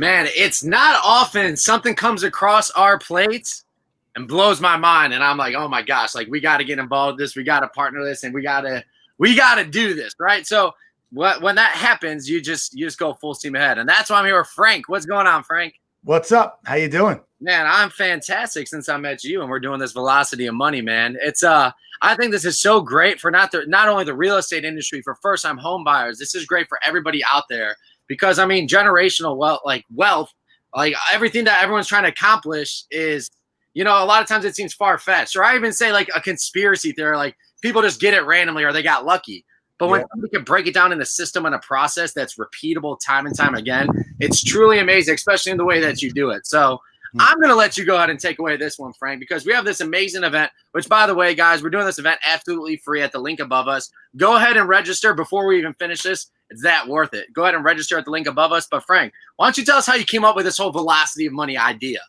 Man, it's not often something comes across our plates and blows my mind, and I'm like, oh my gosh, like we got to get involved in this, we got to partner this, and we got to do this, right? So when that happens, you just go full steam ahead, and that's why I'm here with Frank. What's going on, Frank? What's up? How you doing? Man, I'm fantastic since I met you, and we're doing this velocity of money, man. It's I think this is so great for not only the real estate industry, for first-time home buyers. This is great for everybody out there because I mean, generational wealth, like everything that everyone's trying to accomplish is, a lot of times it seems far-fetched, or I even say like a conspiracy theory, like people just get it randomly or they got lucky. But when we can break it down in a system and a process that's repeatable time and time again, it's truly amazing, especially in the way that you do it. So I'm going to let you go ahead and take away this one, Frank, because we have this amazing event, which, by the way, guys, we're doing this event absolutely free at the link above us. Go ahead and register before we even finish this. It's that worth it. Go ahead and register at the link above us. But, Frank, why don't you tell us how you came up with this whole velocity of money idea?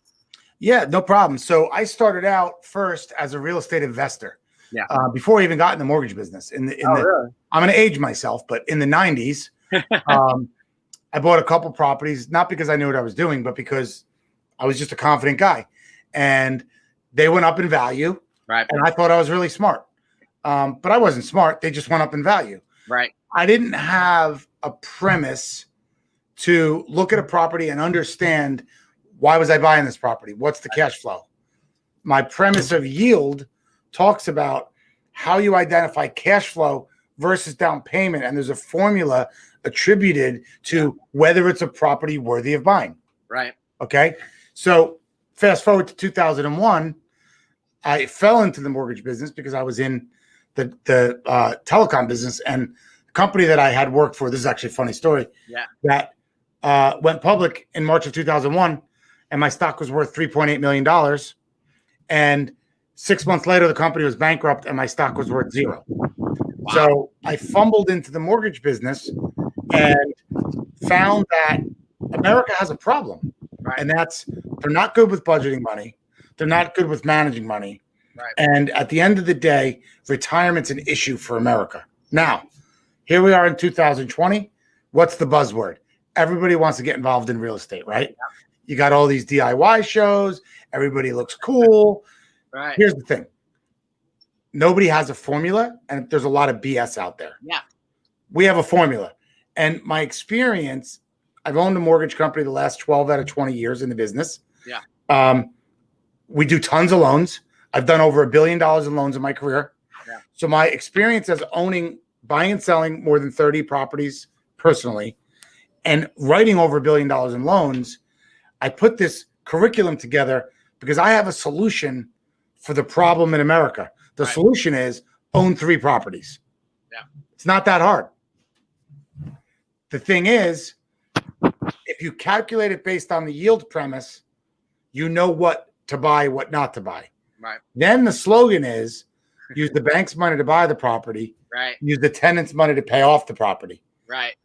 Yeah, no problem. So I started out first as a real estate investor. Yeah. Before I even got in the mortgage business. Really? I'm going to age myself, but in the 90s, I bought a couple properties, not because I knew what I was doing, but because I was just a confident guy. And they went up in value. Right. And I thought I was really smart. But I wasn't smart. They just went up in value. Right. I didn't have a premise to look at a property and understand, why was I buying this property? What's the cash flow? My premise of yield talks about how you identify cash flow versus down payment. And there's a formula attributed to whether it's a property worthy of buying. Right. Okay. So fast forward to 2001, I fell into the mortgage business because I was in the telecom business, and the company that I had worked for, this is actually a funny story, that went public in March of 2001, and my stock was worth $3.8 million. And 6 months later, the company was bankrupt and my stock was worth zero. Wow. So I fumbled into the mortgage business and found that America has a problem. Right. And that's, they're not good with budgeting money. They're not good with managing money. Right. And at the end of the day, retirement's an issue for America. Now, here we are in 2020. What's the buzzword? Everybody wants to get involved in real estate, right? Yeah. You got all these DIY shows. Everybody looks cool. Right. Here's the thing. Nobody has a formula, and there's a lot of BS out there. Yeah. We have a formula. And my experience, I've owned a mortgage company the last 12 out of 20 years in the business. Yeah. We do tons of loans. I've done over $1 billion in loans in my career. Yeah. So my experience as buying and selling more than 30 properties personally, and writing over $1 billion in loans, I put this curriculum together because I have a solution for the problem in America. The solution is own 3 properties. Yeah. It's not that hard. The thing is, if you calculate it based on the yield premise, you know what to buy, what not to buy. Right. Then the slogan is use the bank's money to buy the property. Right. Use the tenant's money to pay off the property. Right.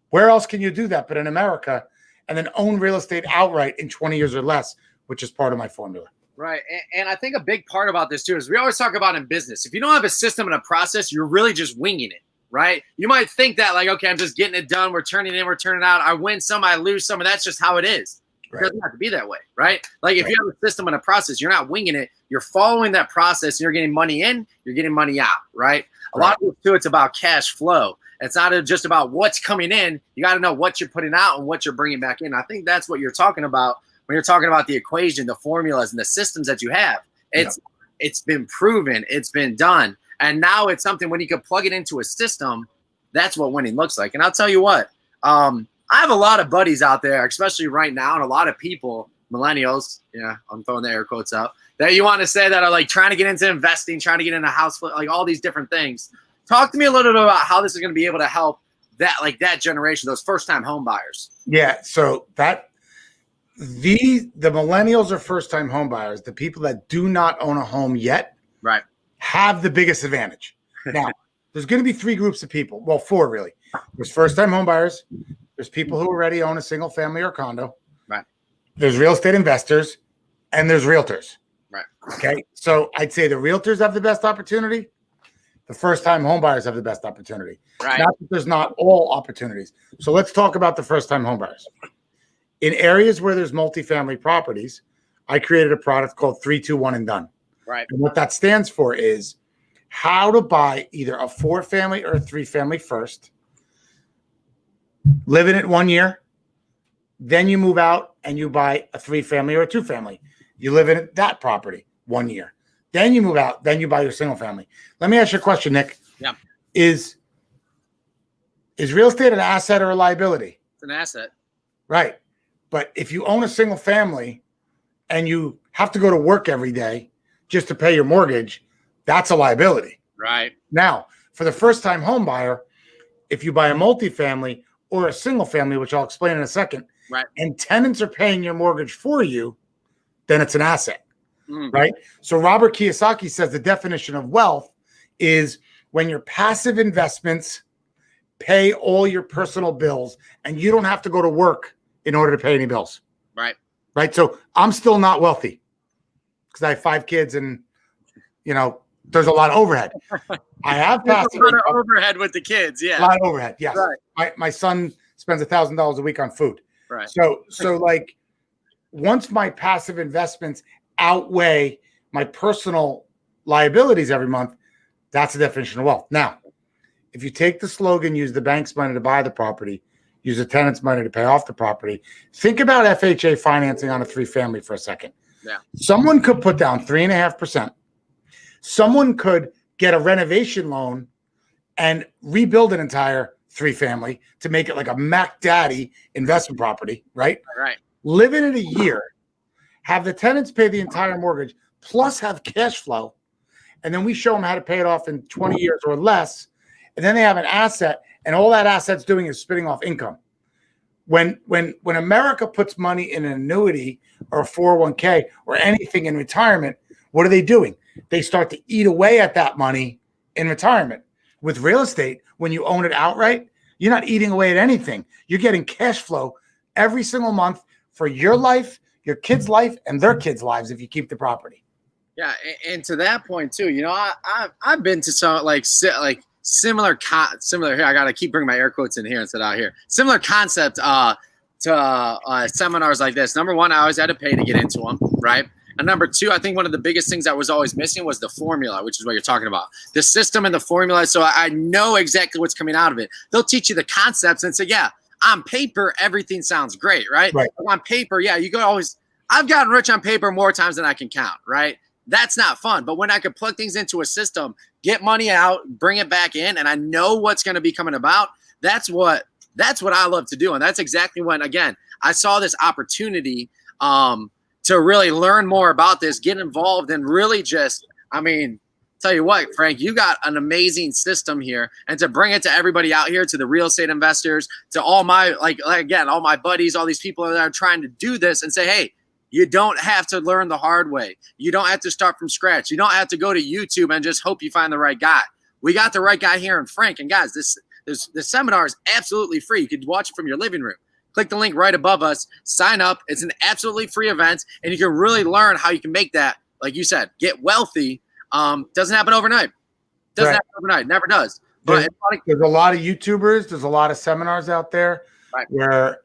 Where else can you do that but in America? And then own real estate outright in 20 years or less, which is part of my formula. Right. And I think a big part about this too is we always talk about in business, if you don't have a system and a process, you're really just winging it, right? You might think that like, okay, I'm just getting it done. We're turning in, we're turning out. I win some, I lose some, and that's just how it is. It doesn't have to be that way, right? Like if you have a system and a process, you're not winging it. You're following that process. And you're getting money in, you're getting money out, right? A lot of it too, it's about cash flow. It's not just about what's coming in. You got to know what you're putting out and what you're bringing back in. I think that's what you're talking about when you're talking about the equation, the formulas, and the systems that you have. It's been proven. It's been done. And now it's something when you can plug it into a system, that's what winning looks like. And I'll tell you what, I have a lot of buddies out there, especially right now, and a lot of people, millennials, I'm throwing the air quotes out, that you want to say that are like trying to get into investing, trying to get into house, like all these different things. Talk to me a little bit about how this is going to be able to help that generation, those first-time home buyers. Yeah, so the millennials are first-time home buyers. The people that do not own a home yet, have the biggest advantage. Now, there's going to be 3 groups of people. Well, 4 really. There's first-time home buyers. There's people who already own a single family or condo. Right. There's real estate investors, and there's realtors. Right. Okay. So I'd say the realtors have the best opportunity. The first-time home buyers have the best opportunity. Right. Not that there's not all opportunities. So let's talk about the first-time home buyers. In areas where there's multifamily properties, I created a product called 3-2-1 and done. Right. And what that stands for is how to buy either a 4-family or a 3-family first, live in it 1 year, then you move out and you buy a 3-family or a 2-family. You live in that property 1 year. Then you move out, then you buy your single family. Let me ask you a question, Nick. Yeah. Is real estate an asset or a liability? It's an asset. Right. But if you own a single family and you have to go to work every day just to pay your mortgage, that's a liability. Right. Now, for the first-time home buyer, if you buy a multifamily or a single family, which I'll explain in a second, right, and tenants are paying your mortgage for you, then it's an asset, right? So Robert Kiyosaki says the definition of wealth is when your passive investments pay all your personal bills and you don't have to go to work in order to pay any bills. Right. Right. So I'm still not wealthy because I have 5 kids and, there's a lot of overhead. I have passive a lot of overhead with the kids. Yeah. A lot of overhead. Yes. Right. My son spends $1,000 a week on food. Right. So like once my passive investments outweigh my personal liabilities every month, that's the definition of wealth. Now, if you take the slogan, use the bank's money to buy the property, use the tenant's money to pay off the property, think about FHA financing on a 3-family for a second. Yeah. Someone could put down 3.5%. Someone could get a renovation loan and rebuild an entire 3-family to make it like a Mac Daddy investment property, right? Right. Live in it a year, have the tenants pay the entire mortgage, plus have cash flow, and then we show them how to pay it off in 20 years or less, and then they have an asset, and all that asset's doing is spitting off income. When America puts money in an annuity or a 401k or anything in retirement, what are they doing? They start to eat away at that money in retirement. With real estate, when you own it outright, you're not eating away at anything. You're getting cash flow every single month for your life, your kids' life, and their kids' lives if you keep the property. Yeah, and to that point too, I've been to some similar here. I gotta keep bringing my air quotes in here instead of out here. Similar concept to seminars like this. Number one, I always had to pay to get into them, right? And number two, I think one of the biggest things that was always missing was the formula, which is what you're talking about. The system and the formula, so I know exactly what's coming out of it. They'll teach you the concepts and say, yeah, on paper, everything sounds great, right? Right. On paper, yeah, you go always – I've gotten rich on paper more times than I can count, right? That's not fun. But when I could plug things into a system, get money out, bring it back in, and I know what's going to be coming about, that's what I love to do. And that's exactly when, again, I saw this opportunity to really learn more about this, get involved, and really just, tell you what, Frank, you got an amazing system here. And to bring it to everybody out here, to the real estate investors, to all my, all my buddies, all these people that are trying to do this and say, hey, you don't have to learn the hard way. You don't have to start from scratch. You don't have to go to YouTube and just hope you find the right guy. We got the right guy here in Frank. And guys, this seminar is absolutely free. You can watch it from your living room. Click the link right above us. Sign up. It's an absolutely free event, and you can really learn how you can make that, like you said, get wealthy. Doesn't happen overnight. Doesn't happen overnight. Never does. But there's a lot of YouTubers. There's a lot of seminars out there where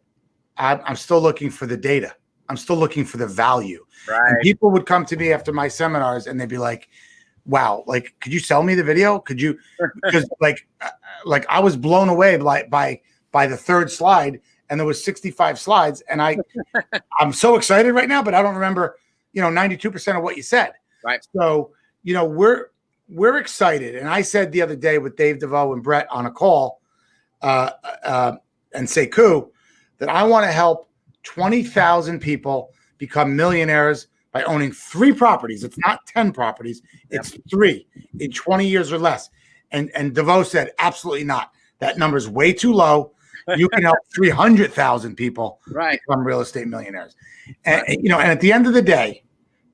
I'm still looking for the data. I'm still looking for the value. Right. And people would come to me after my seminars and they'd be like, wow, like, could you sell me the video? Could you? Because like I was blown away by the third slide, and there was 65 slides, and I'm so excited right now, but I don't remember, 92% of what you said. Right. So, we're excited. And I said the other day with Dave DeVoe and Brett on a call, and Sekou, that I want to help 20,000 people become millionaires by owning 3 properties. It's not 10 properties. It's 3 in 20 years or less. And DeVoe said, absolutely not. That number's way too low. You can help 300,000 people become real estate millionaires. And, and at the end of the day,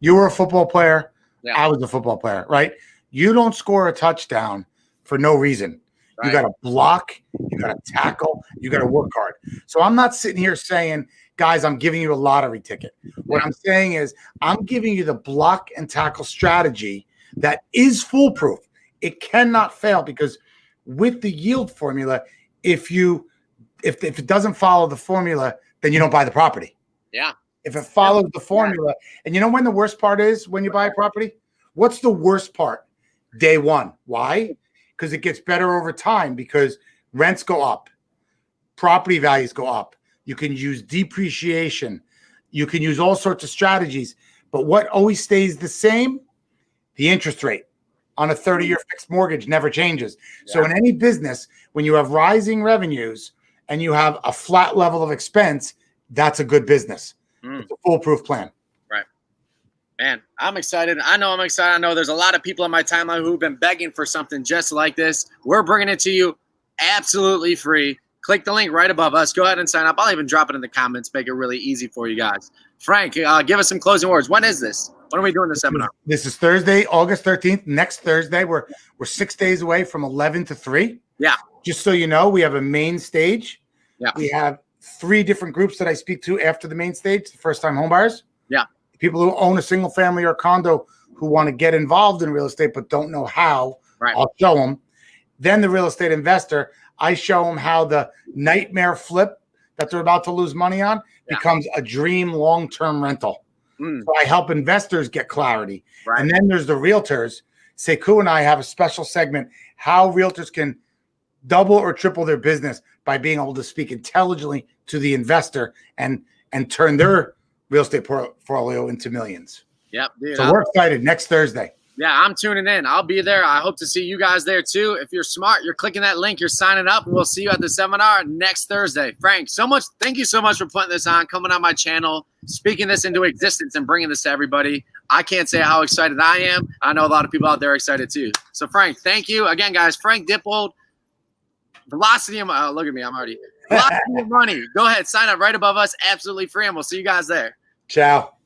you were a football player. Yeah. I was a football player, right? You don't score a touchdown for no reason. Right. You got to block, you got to tackle, you got to work hard. So I'm not sitting here saying, guys, I'm giving you a lottery ticket. What I'm saying is I'm giving you the block and tackle strategy that is foolproof. It cannot fail, because with the yield formula, if it doesn't follow the formula, then you don't buy the property. Yeah. If it follows the formula, and you know when the worst part is when you buy a property? What's the worst part? Day one. Why? Because it gets better over time because rents go up, property values go up. You can use depreciation. You can use all sorts of strategies. But what always stays the same? The interest rate on a 30-year fixed mortgage never changes. Yeah. So in any business, when you have rising revenues and you have a flat level of expense, that's a good business. It's a foolproof plan. Right. Man, I'm excited. I know I'm excited. I know there's a lot of people on my timeline who've been begging for something just like this. We're bringing it to you absolutely free. Click the link right above us. Go ahead and sign up. I'll even drop it in the comments, make it really easy for you guys. Frank, give us some closing words. When is this? When are we doing the seminar? This is Thursday, August 13th. Next Thursday, we're 6 days away from 11 to 3. Yeah. Just so you know, we have a main stage. Yeah. We have 3 different groups that I speak to after the main stage. The first-time homebuyers. Yeah. People who own a single family or condo who want to get involved in real estate but don't know how. Right. I'll show them. Then the real estate investor, I show them how the nightmare flip that they're about to lose money on becomes a dream long-term rental. So I help investors get clarity. Right. And then there's the realtors. Sekou and I have a special segment, how realtors can double or triple their business by being able to speak intelligently to the investor and turn their real estate portfolio into millions. Yep. Dude, so we're excited next Thursday. Yeah, I'm tuning in. I'll be there. I hope to see you guys there too. If you're smart, you're clicking that link, you're signing up, and we'll see you at the seminar next Thursday. Frank, thank you so much for putting this on, coming on my channel, speaking this into existence and bringing this to everybody. I can't say how excited I am. I know a lot of people out there are excited too. So Frank, thank you. Again, guys, Frank Dippold, Velocity of look at me, I'm already Velocity of Money. Go ahead, sign up right above us, absolutely free, and we'll see you guys there. Ciao.